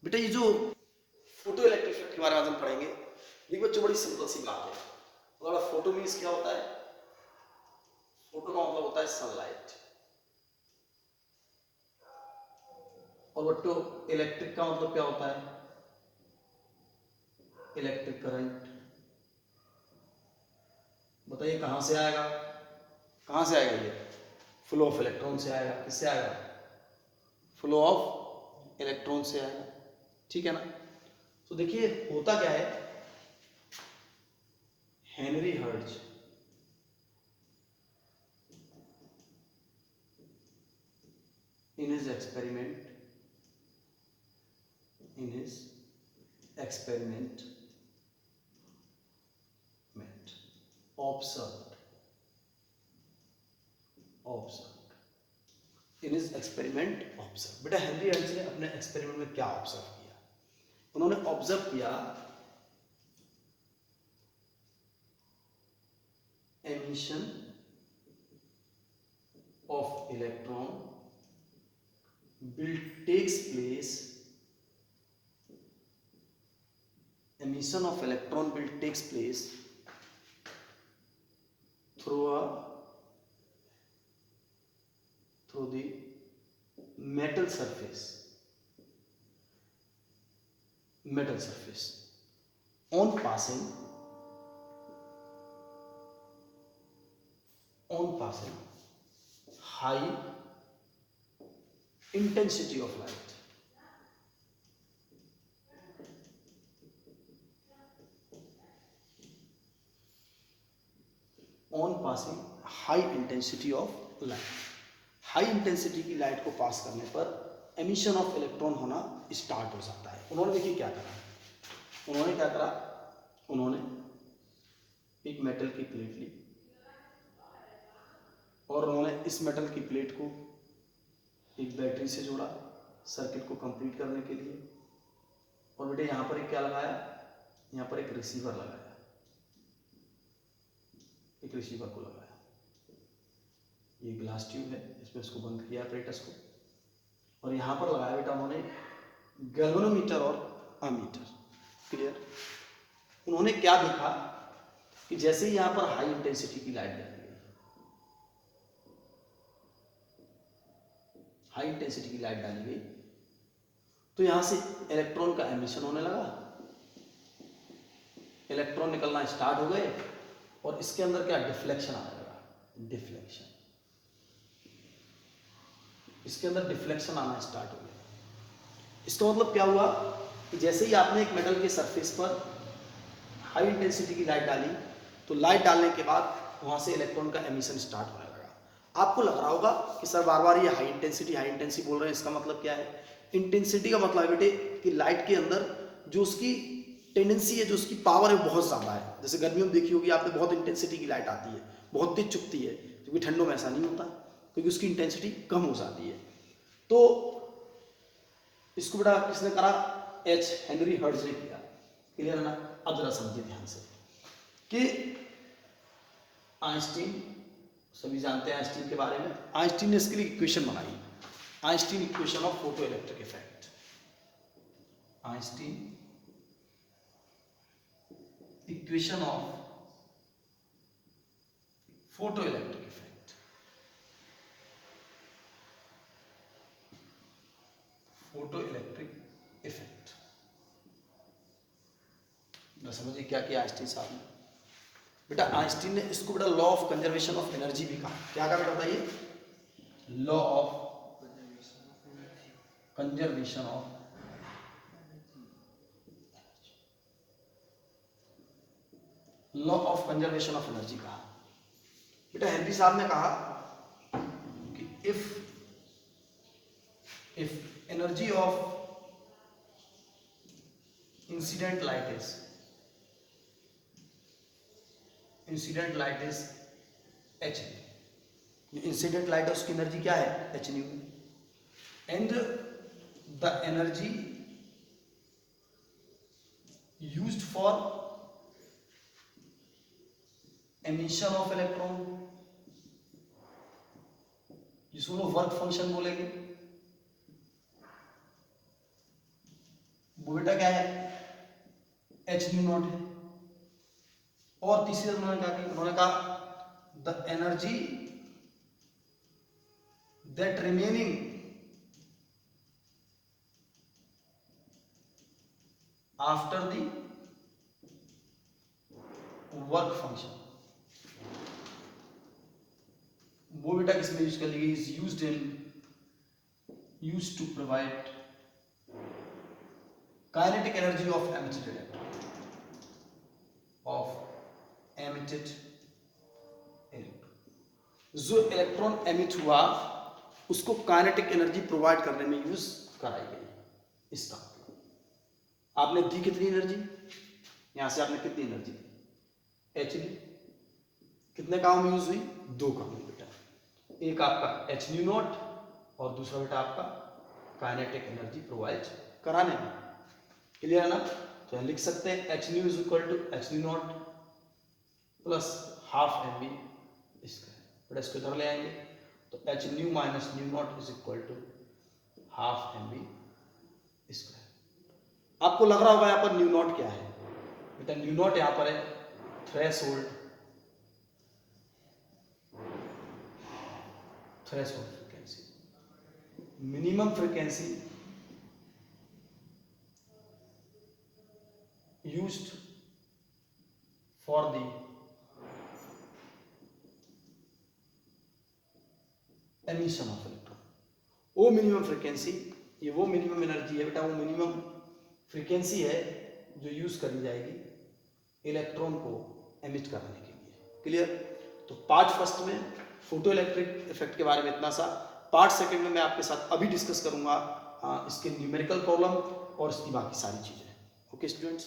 बेटा ये जो फोटो इलेक्ट्रिक इफेक्ट के बारे में आज हम पढ़ेंगे, देखो बच्चों बड़ी सिंपल सी बात है। अगर फोटो मीन्स क्या होता है? फोटो का मतलब होता है सनलाइट, और बच्चों इलेक्ट्रिक का मतलब क्या होता है? Electric current. बताइए कहां से आएगा? कहां से आएगा ये? फ्लो ऑफ इलेक्ट्रॉन से आएगा। किससे आएगा? फ्लो ऑफ इलेक्ट्रॉन से आएगा। ठीक है ना? तो देखिए होता क्या है, Henry hertz in his experiment observed in his experiment observed। बेटा हेनरी हर्ट्ज ने अपने एक्सपेरिमेंट में क्या ऑब्जर्व किया? उन्होंने ऑब्जर्व किया emission of electron will takes place emission of electron will takes place through the metal surface on passing high intensity of light। On passing high intensity of light. High intensity की light को पास करने पर emission of electron होना start हो जाता है। उन्होंने देखिए क्या करा, उन्होंने एक मेटल की प्लेट ली और उन्होंने इस मेटल की प्लेट को एक बैटरी से जोड़ा सर्किट को कंप्लीट करने के लिए। और बेटे यहाँ पर एक क्या लगाया, यहाँ पर एक रिसीवर लगाया, एक रिसीवर को लगाया। ये ग्लास ट्यूब है, इसमें इसको बंद किया एपरेटस को, और यहाँ पर लगाया बेटा उन्होंने गैल्वेनोमीटर और अमीटर। क्लियर? उन्होंने क्या देखा कि जैसे ही यहाँ पर हाई इंटेंसिटी की लाइट डाली गई, हाई इंटेंसिटी की लाइट डाली गई तो यहाँ से इलेक्ट्रॉन का एमिशन होने लगा, इलेक्ट्रॉन निकलना स्टार्ट हो गए, और इसके अंदर क्या डिफ्लेक्शन आने लगा, डिफ्लेक्शन, इसके अंदर डिफ्लेक्शन आना स्टार्ट हो गया। इसका मतलब क्या हुआ कि जैसे ही आपने एक मेटल के सरफेस पर हाई इंटेंसिटी की लाइट डाली तो लाइट डालने के बाद वहां से इलेक्ट्रॉन का एमिशन स्टार्ट होने लगा। आपको लग रहा होगा कि सर बार बार ये हाई इंटेंसिटी बोल रहे हैं, इसका मतलब क्या है? इंटेंसिटी का मतलब बेटे कि लाइट के अंदर जो उसकी टेंडेंसी है, जो उसकी पावर है, बहुत ज़्यादा है। जैसे गर्मियों में देखी होगी आपने, बहुत इंटेंसिटी की लाइट आती है, बहुत तेज चुभती है, क्योंकि ठंडों में ऐसा नहीं होता, क्योंकि उसकी इंटेंसिटी कम हो जाती है। तो इसको बेटा किसने करा? हेनरी हर्ट्ज ने किया। क्लियर है ना? अब जरा समझिए ध्यान से कि आइंस्टीन, सभी जानते हैं आइंस्टीन के बारे में। आइंस्टीन ने इसके लिए इक्वेशन बनाई, Einstein equation of photo electric effect. Einstein equation of photo electric effect. Photo electric effect समझिए क्या किया आइंस्टीन साहब ने। बेटा आइंस्टीन ने इसको बेटा law of conservation of energy भी कहा। क्या कहा बेटा बताइए? Law of conservation of energy कहा। बेटा हेनरी साहब ने कहा कि if energy of incident light is H, incident light है उसकी एनर्जी क्या है? H new. And the energy used for emission of electron, जिसको लोग वर्क फंक्शन बोलेंगे, वो बेटा क्या है, एच न्यू नॉट है। और तीसरी उन्होंने कहा the energy that remaining after the work function, वो बेटा किसमें यूज कर ली, is used to provide kinetic energy of emitted electron, जो इलेक्ट्रॉन एमिट हुआ उसको काइनेटिक एनर्जी प्रोवाइड करने में यूज कराई गई। इसका आपने दी कितनी एनर्जी, यहां से आपने कितनी एनर्जी दी, एच ली, कितने काम में यूज हुई, दो काम में बेटा, एक आपका एच न्यू नॉट और दूसरा बेटा आपका काइनेटिक एनर्जी प्रोवाइड कराने में। क्लियर है ना? तो लिख सकते हैं H nu is equal to H nu nought plus half M V square, बेटा इसको इधर ले आएंगे तो H nu minus nu nought is equal to half M V square. आपको लग रहा होगा यहाँ पर न्यू नॉट क्या है, बेटा न्यू नॉट यहाँ पर है threshold frequency, minimum frequency used for the emission of electron। वो मिनिमम फ्रीक्वेंसी, ये वो मिनिमम एनर्जी है बेटा, वो मिनिमम फ्रीक्वेंसी है जो यूज करी जाएगी इलेक्ट्रॉन को एमिट करने के लिए। क्लियर? तो पार्ट फर्स्ट में फोटो इलेक्ट्रिक इफेक्ट के बारे में इतना सा। पार्ट सेकंड में मैं आपके साथ अभी डिस्कस करूंगा इसके न्यूमेरिकल प्रॉब्लम और इसकी बाकी सारी चीजें। Okay students.